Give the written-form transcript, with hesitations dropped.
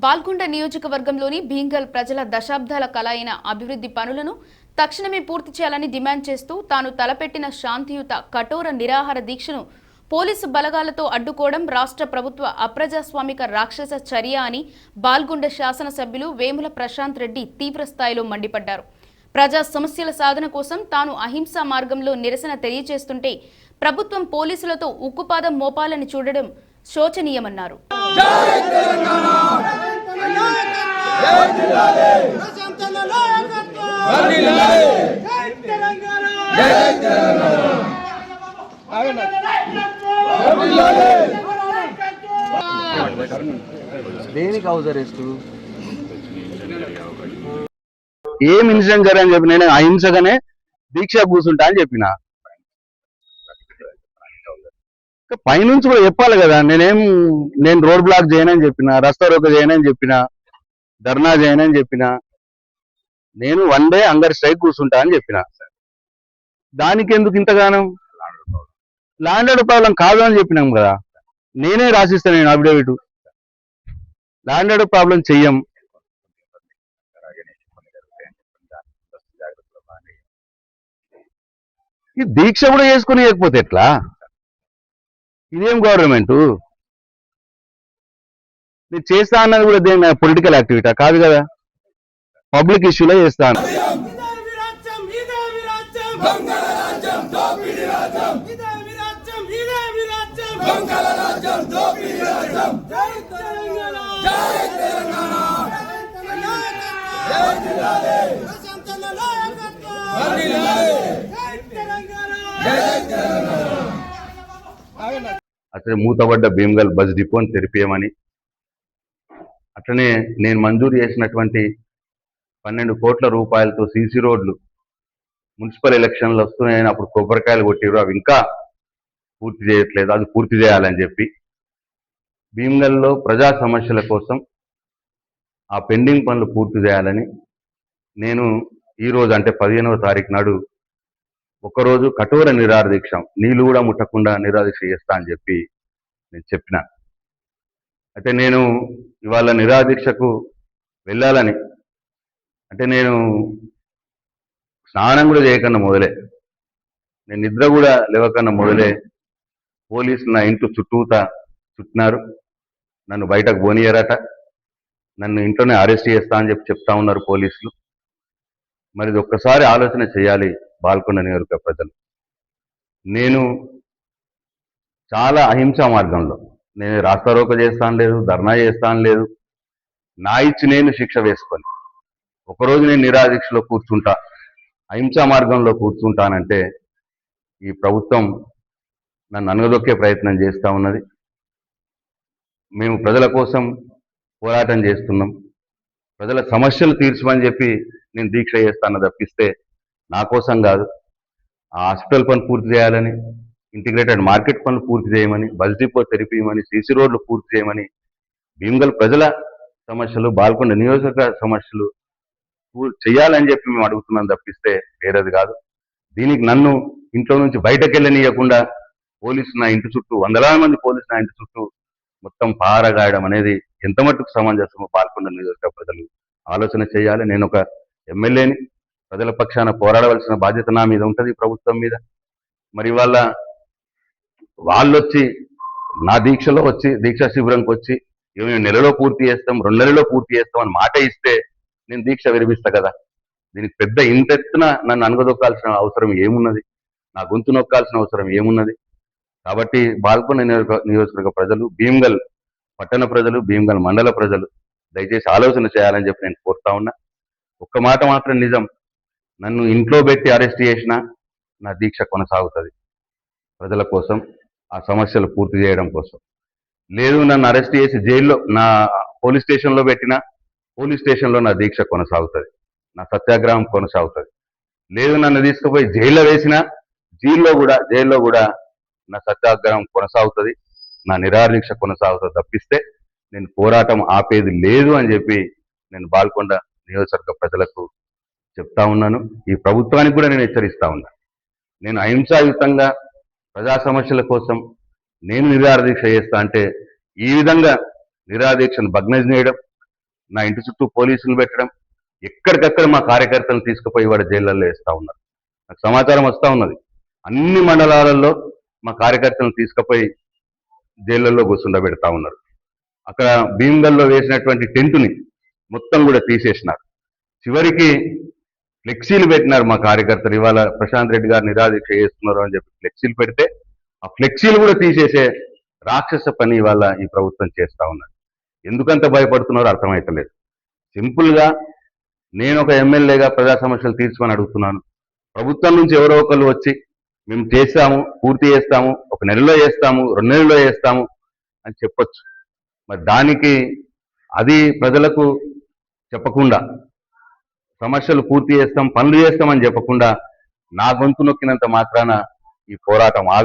బాల్కొండ నియోజకవర్గంలోని భీంగల్ ప్రజల దశాబ్దాల కల అయిన అభివృద్ధి పనులను తక్షణమే పూర్తి చేయాలని డిమాండ్ చేస్తూ తాను తలపెట్టిన శాంతియుత కఠోర నిరాహార దీక్షను పోలీసు బలగాలతో అడ్డుకోవడం రాష్ట్ర ప్రభుత్వ అప్రజాస్వామిక రాక్షస చర్య అని బాల్కొండ శాసనసభ్యులు వేముల ప్రశాంత్ రెడ్డి తీవ్రస్థాయిలో మండిపడ్డారు. ప్రజా సమస్యల సాధన కోసం తాను అహింసా మార్గంలో నిరసన తెలియజేస్తుంటే ప్రభుత్వం పోలీసులతో ఉక్కుపాదం మోపాలని చూడడం శోచనీయమన్నారు. దేనికి హౌస్ అరెస్ట్ ఏం ఇన్సిడెంట్ జరగని చెప్పి నేను అహింసగానే దీక్ష కూర్చుంటా అని చెప్పిన. పైనుంచి కూడా చెప్పాలి కదా. నేను రోడ్ బ్లాక్ చేయనని చెప్పిన, రస్తా రోక చేయనని చెప్పిన, ధర్నా చేయనని చెప్పిన, నేను వన్ డే అంగర్ స్ట్రైక్ కూర్చుంటా అని చెప్పిన. దానికి ఎందుకు ఇంతగానం? ల్యాండ్ ఆర్డర్ ప్రాబ్లం కాదు అని చెప్పినాం కదా. నేనే రాసిస్తాను, నేను అఫిడవిట్. ల్యాండ్ ఆర్డర్ ప్రాబ్లం చెయ్యం. ఈ దీక్ష కూడా చేసుకుని లేకపోతే ఎట్లా? ఇదేం గవర్నమెంట్? నేను చేస్తా అన్నది కూడా దేని పొలిటికల్ యాక్టివిటీ కాదు కదా, పబ్లిక్ ఇష్యూలో చేస్తాను. అట్లనే మూతబడ్డ భీమ్గల్ బస్ డిపోని తెరిపియమని, అట్లనే నేను మంజూరు చేసినటువంటి 12 కోట్ల రూపాయలతో సీసీ రోడ్లు మున్సిపల్ ఎలక్షన్లు వస్తున్నాయని అప్పుడు కొబ్బరికాయలు కొట్టిరు, అవి ఇంకా పూర్తి చేయట్లేదు, అది పూర్తి చేయాలని చెప్పి భీమ్గల్లో ప్రజా సమస్యల కోసం ఆ పెండింగ్ పనులు పూర్తి చేయాలని నేను ఈరోజు అంటే 15వ తారీఖు నాడు ఒకరోజు కఠోర నిరాహార దీక్ష, నీళ్లు కూడా ముట్టకుండా నిరాహార దీక్ష చేస్తా అని చెప్పి నేను చెప్పిన. అంటే నేను ఇవాళ నిరాహార దీక్షకు వెళ్ళాలని, అంటే నేను స్నానం కూడా చేయకన్నా మొదలే, నేను నిద్ర కూడా లేవకన్నా మొదలే పోలీసులు నా ఇంటి చుట్టినారు. నన్ను బయటకు పోనీయరట, నన్ను ఇంట్లోనే అరెస్ట్ చేస్తా అని చెప్పి చెప్తా ఉన్నారు పోలీసులు. మరి ఇది ఒక్కసారి ఆలోచన చేయాలి బాల్కొండ నియోజకవర్గ ప్రజలు. నేను చాలా అహింసా మార్గంలో, నేను రాస్తారోక చేస్తాను లేదు, ధర్నా చేస్తాను లేదు, నా ఇచ్చి నేను శిక్ష వేసుకొని ఒకరోజు నేను నిరాదీక్షలో కూర్చుంటా, అహింసా మార్గంలో కూర్చుంటానంటే ఈ ప్రభుత్వం నన్ను అనగదొక్కే ప్రయత్నం చేస్తూ ఉన్నది. మేము ప్రజల కోసం పోరాటం చేస్తున్నాం, ప్రజల సమస్యలు తీర్చమని చెప్పి నేను దీక్ష చేస్తాను తప్పిస్తే నా కోసం కాదు. ఆ హాస్పిటల్ పని పూర్తి చేయాలని, ఇంటిగ్రేటెడ్ మార్కెట్ పనులు పూర్తి చేయమని, బస్ డిపో తెరిపియమని, సీసీ రోడ్లు పూర్తి చేయమని, భీమ్గల్ ప్రజల సమస్యలు, బాల్కొండ నియోజకవర్గ సమస్యలు చేయాలని చెప్పి మేము అడుగుతున్నాం తప్పిస్తే వేరేది కాదు. దీనికి నన్ను ఇంట్లో నుంచి బయటకు వెళ్ళనీయకుండా పోలీసులు నా ఇంటి చుట్టూ, వందలాది మంది పోలీసులు నా ఇంటి చుట్టూ మొత్తం పారగాయడం అనేది ఎంత మట్టుకు సమంజసమో బాల్కొండ నియోజకవర్గ ప్రజలు ఆలోచన చేయాలి. నేను ఒక ఎమ్మెల్యేని, ప్రజల పక్షాన పోరాడవలసిన బాధ్యత నా మీద ఉంటుంది, ప్రభుత్వం మీద. మరి వాళ్ళ వాళ్ళొచ్చి నా దీక్షలో వచ్చి, దీక్షా శిబిరంకి వచ్చి మేము నెలలో పూర్తి చేస్తాం, 2 నెలల్లో పూర్తి చేస్తాం అని మాట ఇస్తే నేను దీక్ష విరమిస్తా కదా. దీనికి పెద్ద ఇంతెత్తున నన్ను అనగదొక్కాల్సిన అవసరం ఏమున్నది, నా గొంతు నొక్కాల్సిన అవసరం ఏమున్నది? కాబట్టి బాల్కొండ నియోజకవర్గ ప్రజలు, భీమ్గల్ పట్టణ ప్రజలు, భీమ్గల్ మండల ప్రజలు దయచేసి ఆలోచన చేయాలని చెప్పి నేను కోరుతా ఉన్నా. ఒక్క మాట మాత్రం నిజం, నన్ను ఇంట్లో పెట్టి అరెస్ట్ చేసినా నా దీక్ష కొనసాగుతుంది ప్రజల కోసం, ఆ సమస్యలు పూర్తి చేయడం కోసం. లేదు నన్ను అరెస్ట్ చేసి జైల్లో, నా పోలీస్ స్టేషన్లో పెట్టినా పోలీస్ స్టేషన్లో నా దీక్ష కొనసాగుతుంది, నా సత్యాగ్రహం కొనసాగుతుంది. లేదు నన్ను తీసుకుపోయి జైల్లో వేసినా జైల్లో కూడా నా సత్యాగ్రహం కొనసాగుతుంది, నా నిరాహార దీక్ష కొనసాగుతుంది తప్పిస్తే నేను పోరాటం ఆపేది లేదు అని చెప్పి నేను బాల్కొండ నియోజకవర్గ ప్రజలకు చెప్తా ఉన్నాను. ఈ ప్రభుత్వానికి కూడా నేను హెచ్చరిస్తా ఉన్నా. నేను అహింసాయుతంగా ప్రజా సమస్యల కోసం నేను నిరాహార దీక్ష చేస్తా అంటే ఈ విధంగా నిరాహార దీక్షను భగ్నం చేయడం, నా ఇంటి చుట్టూ పోలీసులు పెట్టడం, ఎక్కడికక్కడ మా కార్యకర్తలను తీసుకుపోయి వాడు జైళ్ళల్లో వేస్తా ఉన్నారు. నాకు సమాచారం వస్తూ ఉన్నది. అన్ని మండలాలలో మా కార్యకర్తలను తీసుకుపోయి జైళ్ళల్లో కూర్చుండబెడతా ఉన్నారు. అక్కడ భీమ్గల్లో వేసినటువంటి టెంటుని మొత్తం కూడా తీసేసినారు. చివరికి ఫ్లెక్సీలు పెట్టినారు మా కార్యకర్తలు. ఇవాళ ప్రశాంత్ రెడ్డి గారు నిరాదీక్ష చేస్తున్నారు అని చెప్పి ఫ్లెక్సీలు పెడితే ఆ ఫ్లెక్సీలు కూడా తీసేసే రాక్షస పని ఇవాళ ఈ ప్రభుత్వం చేస్తా ఉన్నది. ఎందుకంత భయపడుతున్నారో అర్థమైతలేదు. సింపుల్ గా నేను ఒక ఎమ్మెల్యేగా ప్రజా సమస్యలు తీర్చుకొని అడుగుతున్నాను. ప్రభుత్వం నుంచి ఎవరో ఒకళ్ళు వచ్చి మేము చేస్తాము, పూర్తి చేస్తాము, 1 నెలలో చేస్తాము, 2 నెలల్లో చేస్తాము అని చెప్పొచ్చు. మరి దానికి అది ప్రజలకు చెప్పకుండా, సమస్యలు పూర్తి చేస్తాం, పనులు చేస్తామని చెప్పకుండా నా గొంతు నొక్కినంత మాత్రాన ఈ పోరాటం ఆగదు.